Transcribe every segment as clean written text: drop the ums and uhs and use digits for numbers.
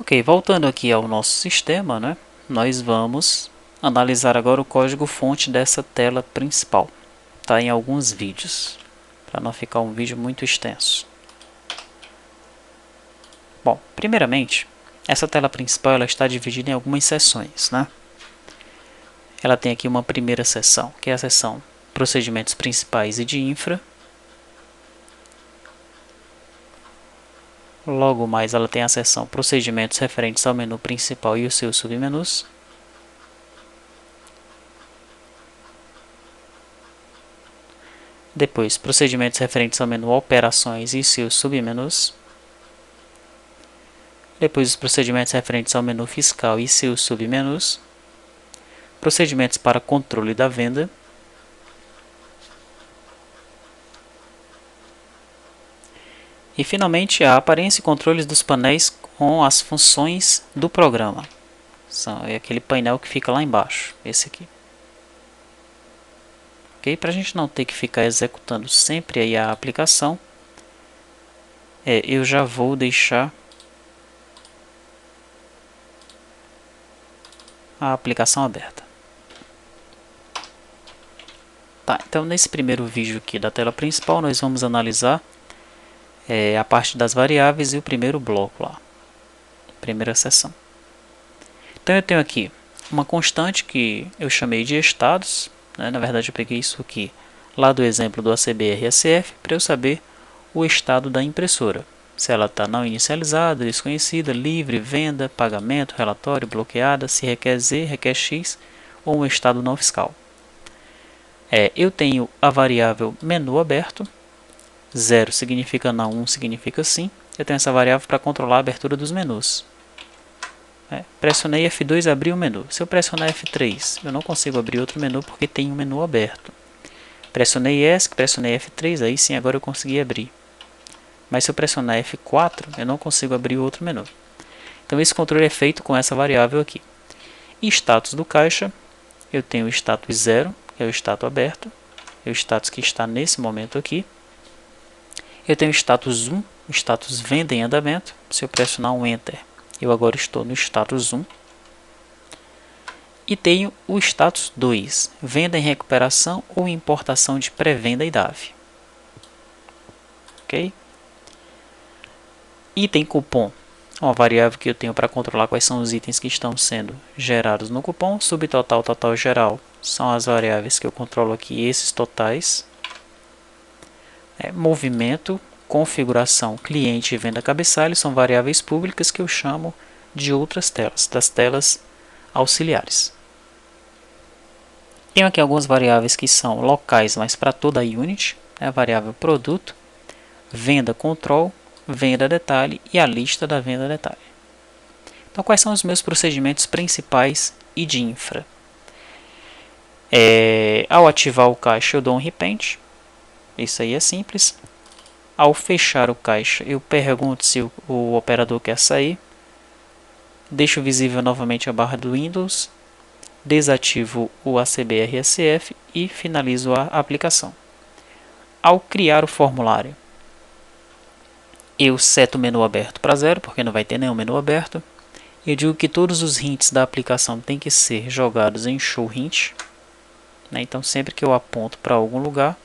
Ok, voltando aqui ao nosso sistema, né, nós vamos analisar agora o código-fonte dessa tela principal. Está em alguns vídeos, para não ficar um vídeo muito extenso. Bom, primeiramente, essa tela principal ela está dividida em algumas seções, né? Ela tem aqui uma primeira seção, que é a seção Procedimentos Principais e de Infra. Logo mais ela tem a seção Procedimentos referentes ao menu principal e os seus submenus. Depois, procedimentos referentes ao menu Operações e seus submenus. Depois, os procedimentos referentes ao menu Fiscal e seus submenus. Procedimentos para controle da venda. E, finalmente, a aparência e controles dos painéis com as funções do programa. É aquele painel que fica lá embaixo, esse aqui. Ok? Para a gente não ter que ficar executando sempre aí a aplicação, eu já vou deixar a aplicação aberta. Tá, então nesse primeiro vídeo aqui da tela principal nós vamos analisar a parte das variáveis e o primeiro bloco lá, primeira seção. Então eu tenho aqui uma constante que eu chamei de estados, né? Na verdade eu peguei isso aqui lá do exemplo do ACBRSF para eu saber o estado da impressora. Se ela está não inicializada, desconhecida, livre, venda, pagamento, relatório, bloqueada, se requer Z, requer X ou um estado não fiscal. Eu tenho a variável menu aberto, 0 significa não, 1 significa sim. Eu tenho essa variável para controlar a abertura dos menus. Pressionei F2 e abri o menu. Se eu pressionar F3, eu não consigo abrir outro menu porque tem um menu aberto. Pressionei ESC, pressionei F3, aí sim agora eu consegui abrir. Mas se eu pressionar F4, eu não consigo abrir outro menu. Então esse controle é feito com essa variável aqui. E status do caixa, eu tenho o status 0, que é o status aberto. É o status que está nesse momento aqui. Eu tenho o status 1, o status venda em andamento. Se eu pressionar um Enter, eu agora estou no status 1. E tenho o status 2, venda em recuperação ou importação de pré-venda e DAV. Ok? Item cupom, uma variável que eu tenho para controlar quais são os itens que estão sendo gerados no cupom. Subtotal, total geral são as variáveis que eu controlo aqui, esses totais. Movimento, configuração, cliente e venda cabeçalho são variáveis públicas que eu chamo de outras telas, das telas auxiliares. Tenho aqui algumas variáveis que são locais, mas para toda a unit. A variável produto, venda control, venda detalhe e a lista da venda detalhe. Então, quais são os meus procedimentos principais e de infra? Ao ativar o caixa, eu dou um repent. Isso aí é simples. Ao fechar o caixa, eu pergunto se o operador quer sair. Deixo visível novamente a barra do Windows. Desativo o ACBRSF e finalizo a aplicação. Ao criar o formulário, eu seto o menu aberto para 0, porque não vai ter nenhum menu aberto. Eu digo que todos os hints da aplicação têm que ser jogados em show hint. Então sempre que eu aponto para algum lugar,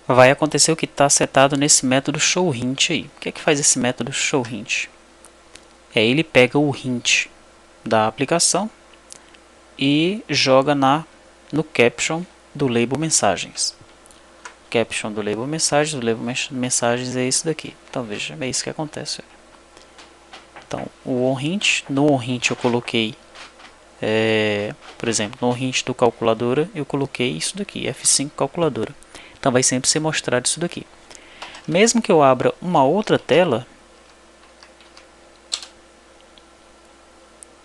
vai acontecer o que está setado nesse método showHint aí. O que é que faz esse método showHint? Ele pega o hint da aplicação e joga no caption do label mensagens. Caption do label mensagens é esse daqui. Então veja, é isso que acontece. Então o onHint, no onHint eu coloquei, por exemplo, no onHint do calculadora eu coloquei isso daqui, F5 calculadora. Então vai sempre ser mostrado isso daqui. Mesmo que eu abra uma outra tela,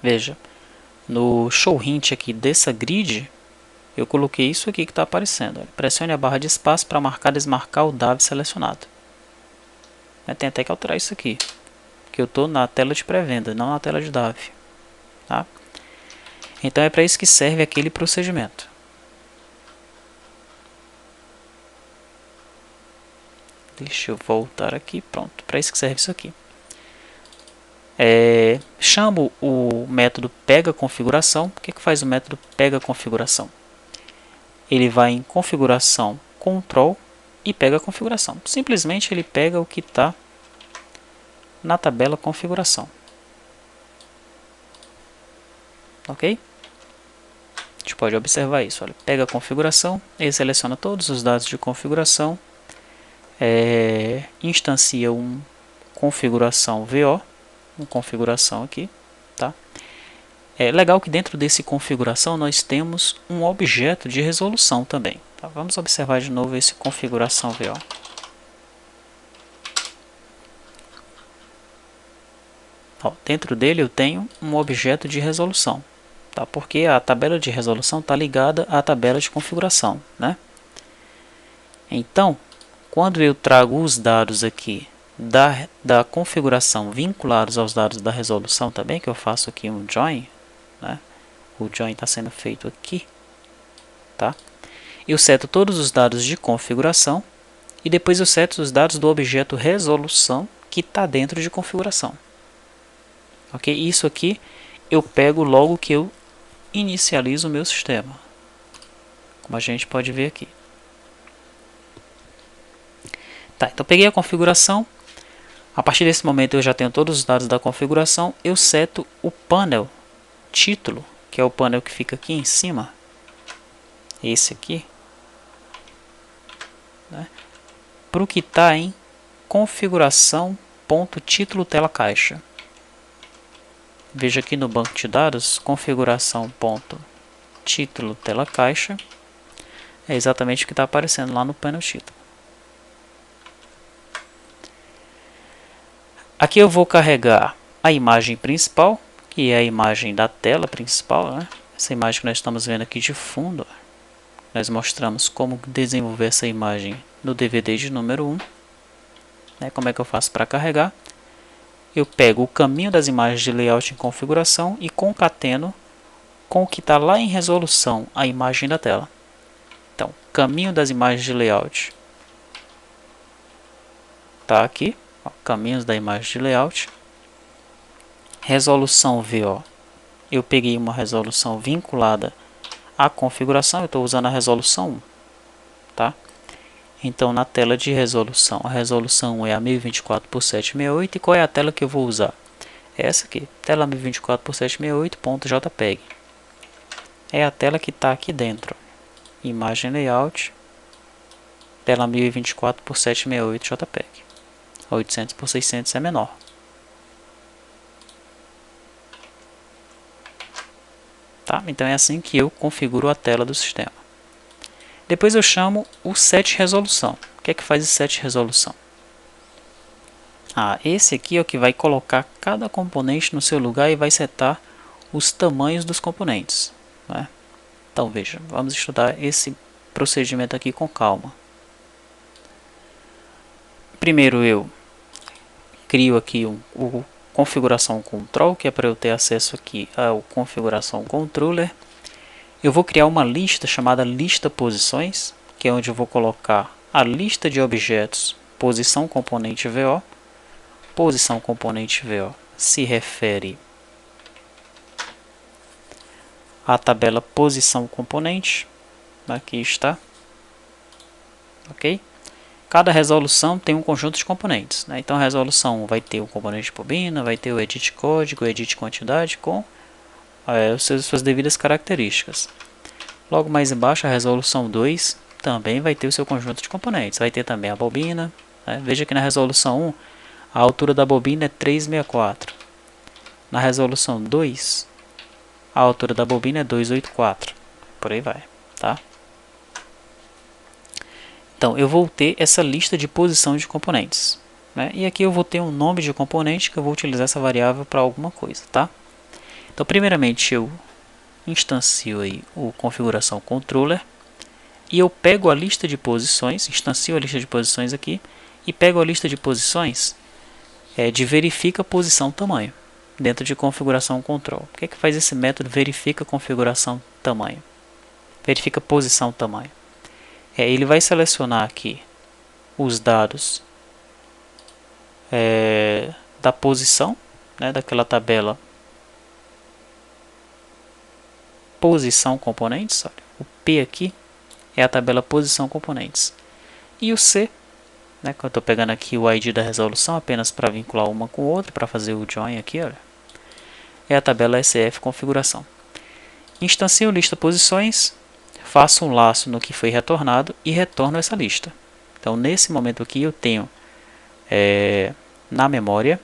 veja, no show hint aqui dessa grid, eu coloquei isso aqui que está aparecendo. Pressione a barra de espaço para marcar e desmarcar o DAV selecionado. Tem até que alterar isso aqui, porque eu estou na tela de pré-venda, não na tela de DAV. Tá? Então é para isso que serve aquele procedimento. Deixa eu voltar aqui, pronto, para isso que serve isso aqui. Chamo o método pega configuração. O que faz o método pega configuração? Ele vai em configuração control e pega a configuração. Simplesmente ele pega o que está na tabela configuração. Ok? A gente pode observar isso. Olha, pega a configuração, ele seleciona todos os dados de configuração, instancia um configuração VO, uma configuração aqui, tá? É legal que dentro desse configuração nós temos um objeto de resolução também. Tá? Vamos observar de novo esse configuração VO. Ó, dentro dele eu tenho um objeto de resolução, tá? Porque a tabela de resolução está ligada à tabela de configuração, né? Então, quando eu trago os dados aqui da configuração vinculados aos dados da resolução também, que eu faço aqui um join, né? O join está sendo feito aqui, tá? Eu seto todos os dados de configuração e depois eu seto os dados do objeto resolução que está dentro de configuração. Ok? Isso aqui eu pego logo que eu inicializo o meu sistema, como a gente pode ver aqui. Tá, então peguei a configuração. A partir desse momento eu já tenho todos os dados da configuração. Eu seto o panel título, que é o panel que fica aqui em cima, esse aqui, né, para o que está em configuração.título tela caixa. Veja aqui no banco de dados, configuração.título tela caixa é exatamente o que está aparecendo lá no painel título. Aqui eu vou carregar a imagem principal, que é a imagem da tela principal, né? Essa imagem que nós estamos vendo aqui de fundo. Nós mostramos como desenvolver essa imagem no DVD de número 1. Né? Como é que eu faço para carregar? Eu pego o caminho das imagens de layout em configuração e concateno com o que está lá em resolução, a imagem da tela. Então, caminho das imagens de layout está aqui, ó, caminhos da imagem de layout. Resolução VO, eu peguei uma resolução vinculada à configuração, eu estou usando a resolução 1, tá? Então, na tela de resolução, a resolução é a 1024 por 768. E qual é a tela que eu vou usar? É essa aqui, tela 1024 por 768.jpg. É a tela que está aqui dentro. Imagem layout, tela 1024 por 768 JPEG. 800 por 600 é menor. Tá? Então é assim que eu configuro a tela do sistema. Depois eu chamo o set resolução. O que é que faz o set resolução? Esse aqui é o que vai colocar cada componente no seu lugar e vai setar os tamanhos dos componentes, né? Então veja, vamos estudar esse procedimento aqui com calma. Primeiro eu crio aqui o configuração control, que é para eu ter acesso aqui ao configuração controller. Eu vou criar uma lista chamada lista posições, que é onde eu vou colocar a lista de objetos posição componente VO. Posição componente VO se refere à tabela posição componente. Aqui está. Ok? Cada resolução tem um conjunto de componentes, né? Então a resolução 1 vai ter o componente de bobina, vai ter o edit código, o edit quantidade com suas devidas características. Logo mais embaixo, a resolução 2 também vai ter o seu conjunto de componentes. Vai ter também a bobina, né? Veja que na resolução 1 a altura da bobina é 364. Na resolução 2 a altura da bobina é 284. Por aí vai, tá? Então eu vou ter essa lista de posição de componentes, né? E aqui eu vou ter um nome de componente que eu vou utilizar essa variável para alguma coisa, tá? Então primeiramente eu instancio aí o configuração controller e eu pego a lista de posições, instancio a lista de posições aqui e pego a lista de posições de verifica posição tamanho dentro de configuração control. O que é que faz esse método verifica configuração tamanho? Verifica posição tamanho. Ele vai selecionar aqui os dados da posição, né, daquela tabela posição componentes. Olha, o P aqui é a tabela posição componentes. E o C, né, que eu estou pegando aqui o ID da resolução apenas para vincular uma com outra, para fazer o join aqui, olha, é a tabela SF configuração. Instancio lista posições, faço um laço no que foi retornado e retorno essa lista. Então, nesse momento aqui, eu tenho na memória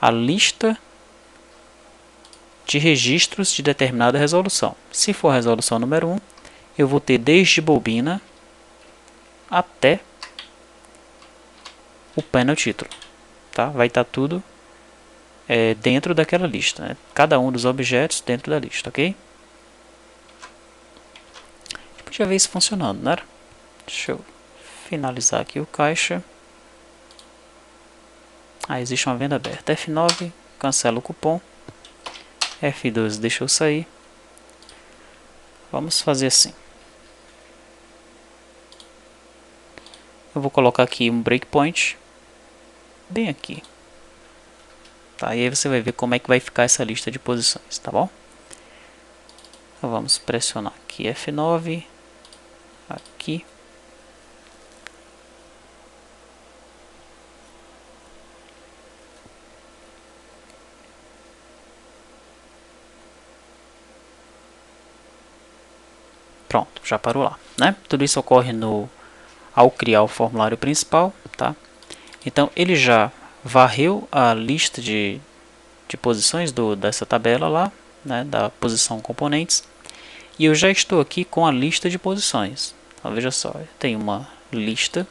a lista de registros de determinada resolução. Se for a resolução número 1, eu vou ter desde bobina até o painel título. Tá? Vai estar tudo dentro daquela lista. Né? Cada um dos objetos dentro da lista, ok? A gente podia ver isso funcionando, né? Deixa eu finalizar aqui o caixa. Existe uma venda aberta. F9, cancela o cupom. F12, deixa eu sair. Vamos fazer assim. Eu vou colocar aqui um breakpoint. Bem aqui. Tá, e aí você vai ver como é que vai ficar essa lista de posições, tá bom? Então vamos pressionar aqui F9. Aqui. Pronto, já parou lá, né? Tudo isso ocorre ao criar o formulário principal, tá? Então ele já varreu a lista de posições dessa tabela lá, né, da posição componentes, e eu já estou aqui com a lista de posições. Então veja só, tem uma lista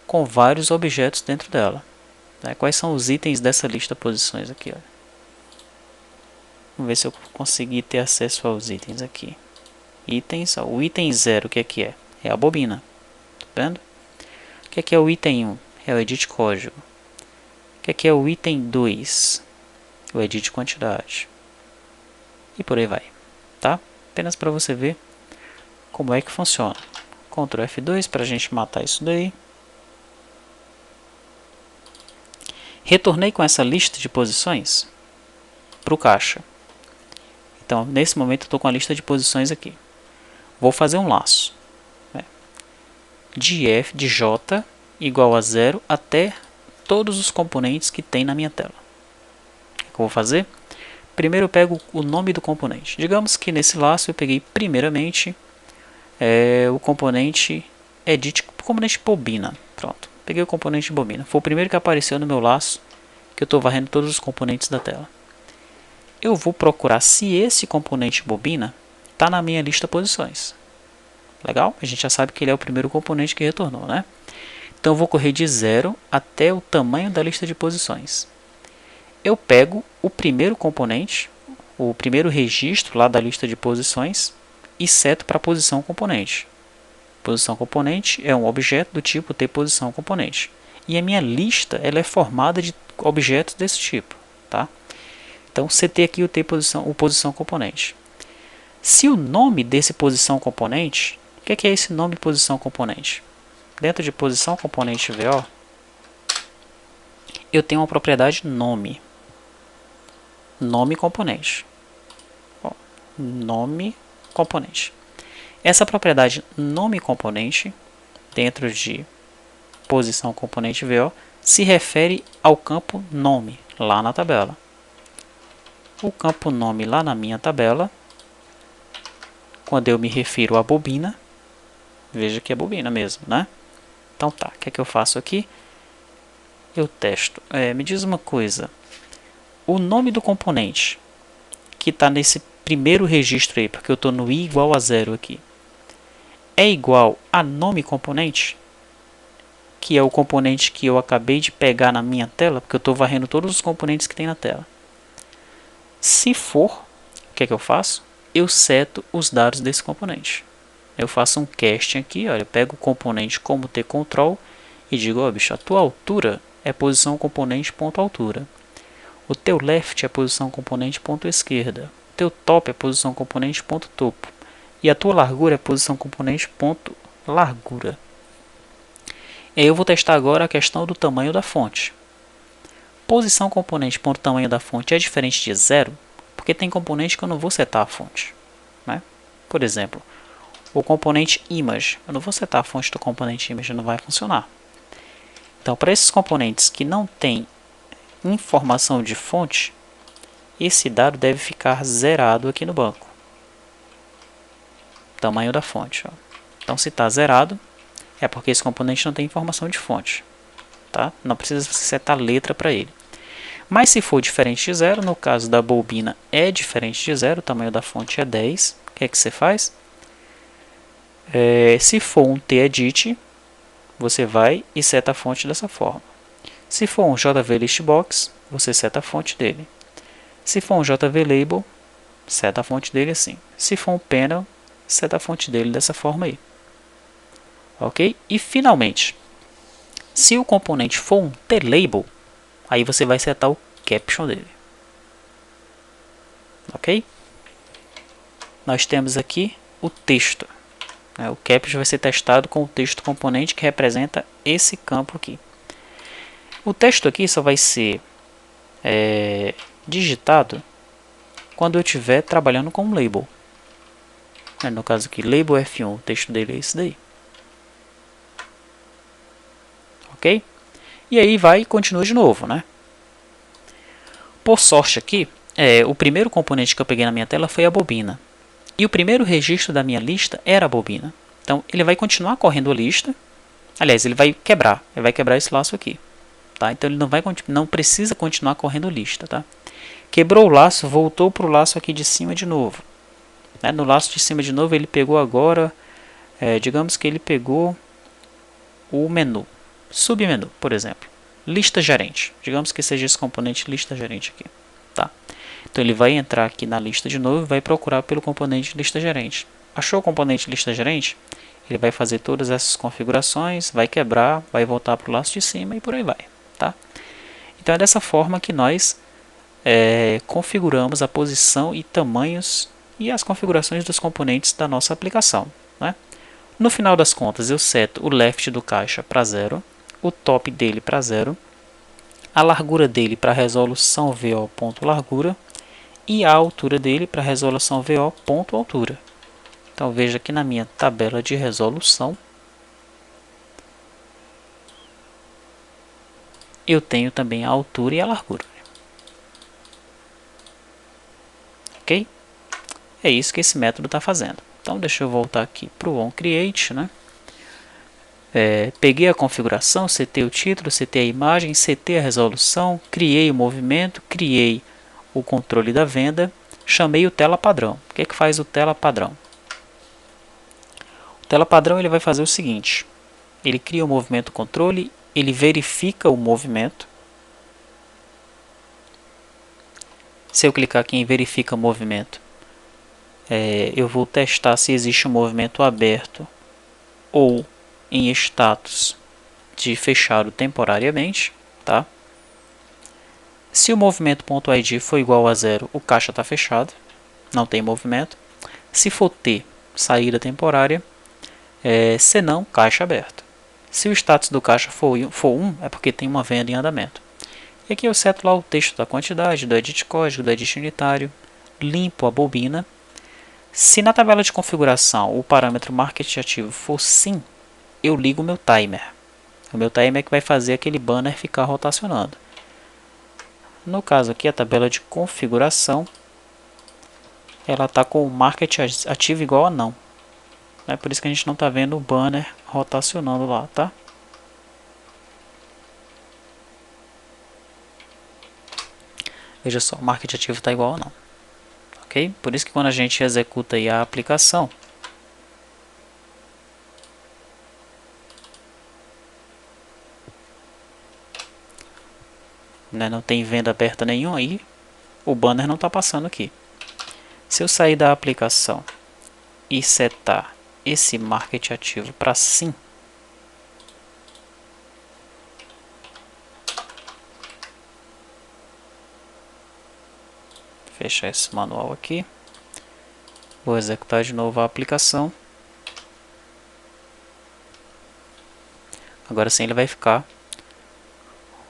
com vários objetos dentro dela. Né? Quais são os itens dessa lista de posições aqui? Ó. Vamos ver se eu conseguir ter acesso aos itens aqui. Itens, ó, o item 0, o que é? É a bobina. Tá vendo? O que é o item 1? É o edit código. O que é o item 2? O edit quantidade. E por aí vai. Tá? Apenas para você ver como é que funciona. Ctrl F2 para a gente matar isso daí. Retornei com essa lista de posições para o caixa. Então, nesse momento, eu estou com a lista de posições aqui. Vou fazer um laço. De J igual a 0 até todos os componentes que tem na minha tela. O que eu vou fazer? Primeiro eu pego o nome do componente. Digamos que nesse laço eu peguei primeiramente o componente edit, o componente bobina. Pronto, peguei o componente bobina. Foi o primeiro que apareceu no meu laço, que eu estou varrendo todos os componentes da tela. Eu vou procurar se esse componente bobina está na minha lista posições. Legal? A gente já sabe que ele é o primeiro componente que retornou, né? Então eu vou correr de 0 até o tamanho da lista de posições. Eu pego o primeiro componente, o primeiro registro lá da lista de posições e seto para a posição componente. Posição componente é um objeto do tipo tPosição componente. E a minha lista ela é formada de objetos desse tipo. Tá? Então setei aqui o posição componente. Se o nome desse posição componente, o que é esse nome posição componente? Dentro de posição componente VO, eu tenho uma propriedade nome. Nome componente. Nome componente. Essa propriedade nome componente, dentro de posição componente VO, se refere ao campo nome, lá na tabela. O campo nome lá na minha tabela, quando eu me refiro à bobina, veja que é bobina mesmo, né? Então tá, o que é que eu faço aqui? Eu testo. Me diz uma coisa. O nome do componente que está nesse primeiro registro aí, porque eu estou no i igual a 0 aqui, é igual a nome componente, que é o componente que eu acabei de pegar na minha tela, porque eu estou varrendo todos os componentes que tem na tela. Se for, o que é que eu faço? Eu seto os dados desse componente. Eu faço um casting aqui, olha, eu pego o componente como tControl e digo, ó, bicho, a tua altura é posição componente ponto altura. O teu left é posição componente ponto esquerda. O teu top é posição componente ponto topo. E a tua largura é posição componente ponto largura. E aí eu vou testar agora a questão do tamanho da fonte. Posição componente ponto tamanho da fonte é diferente de 0, porque tem componente que eu não vou setar a fonte, né? Por exemplo, o componente image, eu não vou setar a fonte do componente image, não vai funcionar. Então, para esses componentes que não têm informação de fonte, esse dado deve ficar zerado aqui no banco. Tamanho da fonte. Ó. Então, se está zerado, é porque esse componente não tem informação de fonte. Tá? Não precisa você setar letra para ele. Mas se for diferente de 0, no caso da bobina é diferente de 0, o tamanho da fonte é 10, o que é que você faz? Se for um tedit, você vai e seta a fonte dessa forma. Se for um jv-listbox, você seta a fonte dele. Se for um jv-label, seta a fonte dele assim. Se for um panel, seta a fonte dele dessa forma aí. Ok? E finalmente, se o componente for um t-label, aí você vai setar o caption dele. Ok? Nós temos aqui o texto. O caption vai ser testado com o texto componente que representa esse campo aqui. O texto aqui só vai ser digitado quando eu estiver trabalhando com um label. No caso aqui, label F1, o texto dele é esse daí. Ok? E aí vai e continua de novo, né? Por sorte aqui, o primeiro componente que eu peguei na minha tela foi a bobina. E o primeiro registro da minha lista era a bobina. Então, ele vai continuar correndo a lista. Aliás, ele vai quebrar esse laço aqui. Tá? Então, ele não precisa continuar correndo a lista. Tá? Quebrou o laço, voltou para o laço aqui de cima de novo. No laço de cima de novo, ele pegou agora, digamos que ele pegou o menu, submenu, por exemplo. Lista gerente. Digamos que seja esse componente lista gerente aqui. Tá? Então ele vai entrar aqui na lista de novo e vai procurar pelo componente lista gerente. Achou o componente lista gerente? Ele vai fazer todas essas configurações, vai quebrar, vai voltar para o laço de cima e por aí vai. Tá? Então é dessa forma que nós configuramos a posição e tamanhos e as configurações dos componentes da nossa aplicação. Né? No final das contas eu seto o left do caixa para 0, o top dele para 0, a largura dele para resolução VO.largura e a altura dele para resolução VO.altura. Então veja aqui na minha tabela de resolução eu tenho também a altura e a largura. Ok? É isso que esse método está fazendo. Então deixa eu voltar aqui para o onCreate, né? Peguei a configuração, setei o título, setei a imagem, setei a resolução, criei o movimento, criei o controle da venda, chamei o tela padrão. O que é que faz o tela padrão? O tela padrão ele vai fazer o seguinte, ele cria o movimento controle, ele verifica o movimento. Se eu clicar aqui em verifica movimento, eu vou testar se existe um movimento aberto ou em status de fechado temporariamente, tá? Se o movimento.id for igual a 0, o caixa está fechado, não tem movimento. Se for T, saída temporária, se não, caixa aberto. Se o status do caixa for 1, é porque tem uma venda em andamento. E aqui eu seto lá o texto da quantidade, do edit código, do edit unitário, limpo a bobina. Se na tabela de configuração o parâmetro market ativo for sim, eu ligo o meu timer. O meu timer é que vai fazer aquele banner ficar rotacionando. No caso aqui, a tabela de configuração, ela está com o market ativo igual a não. É por isso que a gente não está vendo o banner rotacionando lá, tá? Veja só, o market ativo está igual a não. Ok? Por isso que quando a gente executa aí a aplicação, não tem venda aberta nenhuma aí, o banner não está passando aqui. Se eu sair da aplicação e setar esse market ativo para sim, fechar esse manual aqui, vou executar de novo a aplicação. Agora sim ele vai ficar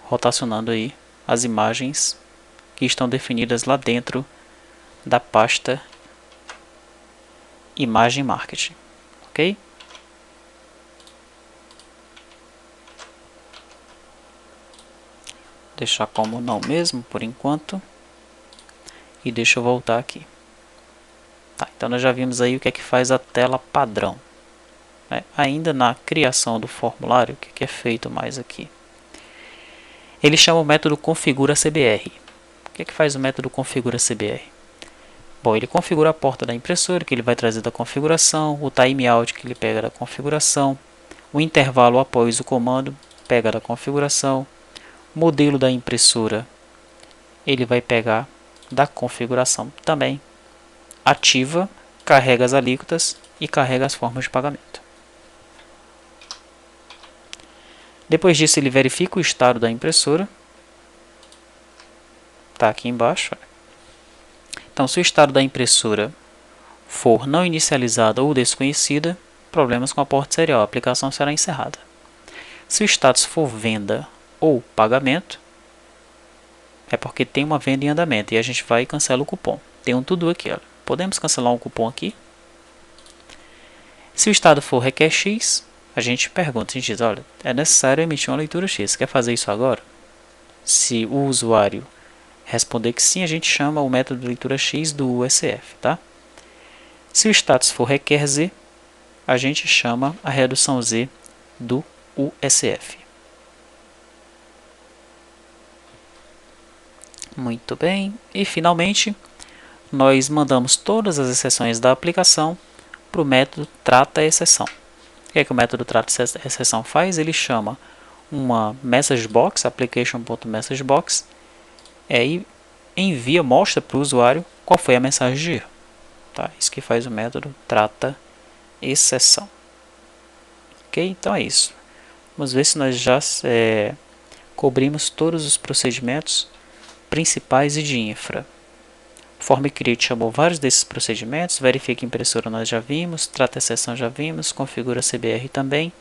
rotacionando aí as imagens que estão definidas lá dentro da pasta Imagem Marketing, ok? Deixar como não mesmo por enquanto e deixa eu voltar aqui. Tá, então nós já vimos aí o que é que faz a tela padrão. Ainda na criação do formulário, o que é feito mais aqui? Ele chama o método configura CBR. O que é que faz o método configura CBR? Bom, ele configura a porta da impressora, que ele vai trazer da configuração, o timeout que ele pega da configuração, o intervalo após o comando pega da configuração, o modelo da impressora ele vai pegar da configuração também, ativa, carrega as alíquotas e carrega as formas de pagamento. Depois disso ele verifica o estado da impressora, está aqui embaixo. Então, se o estado da impressora for não inicializada ou desconhecida, problemas com a porta serial, a aplicação será encerrada. Se o status for venda ou pagamento, é porque tem uma venda em andamento e a gente vai e cancela o cupom. Tem um tudo aqui, olha. Podemos cancelar um cupom aqui. Se o estado for requer X, a gente pergunta, a gente diz, olha, é necessário emitir uma leitura X, quer fazer isso agora? Se o usuário responder que sim, a gente chama o método de leitura X do USF, tá? Se o status for requer Z, a gente chama a redução Z do USF. Muito bem. E finalmente, nós mandamos todas as exceções da aplicação para o método trata exceção. O que é que o método trata exceção faz? Ele chama uma message box, application.messageBox, e envia, mostra para o usuário qual foi a mensagem de erro. Tá? Isso que faz o método trata exceção. Ok? Então é isso. Vamos ver se nós já cobrimos todos os procedimentos principais e de infra. Form create chamou vários desses procedimentos, verifica impressora nós já vimos, trata exceção já vimos, configura CBR também,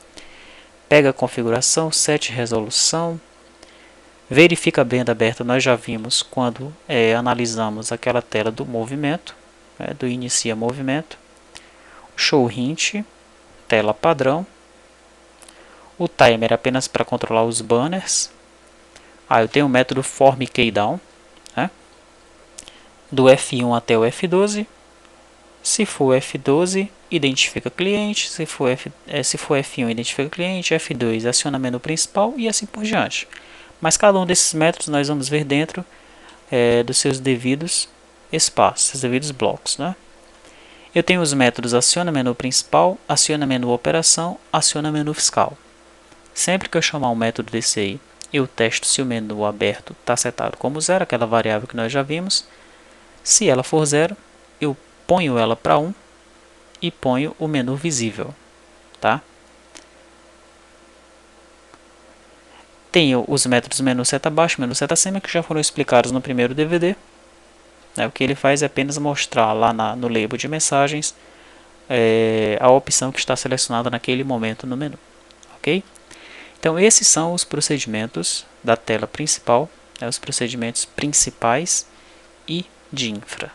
pega a configuração, set resolução, verifica a banda aberta nós já vimos quando analisamos aquela tela do movimento, do inicia movimento, show hint, tela padrão, o timer apenas para controlar os banners. Eu tenho o método form keydown, do F1 até o F12. Se for F12, identifica cliente. Se for F1, identifica cliente. F2, aciona menu principal e assim por diante. Mas cada um desses métodos nós vamos ver dentro dos seus devidos espaços, seus devidos blocos, né? Eu tenho os métodos aciona menu principal, aciona menu operação, aciona menu fiscal. Sempre que eu chamar um método desse aí, eu testo se o menu aberto está setado como 0, aquela variável que nós já vimos. Se ela for 0, eu ponho ela para 1 e ponho o menu visível. Tá? Tenho os métodos menu seta abaixo, menu seta acima, que já foram explicados no primeiro DVD. O que ele faz é apenas mostrar lá no label de mensagens a opção que está selecionada naquele momento no menu. Ok? Então esses são os procedimentos da tela principal, os procedimentos principais e de infra.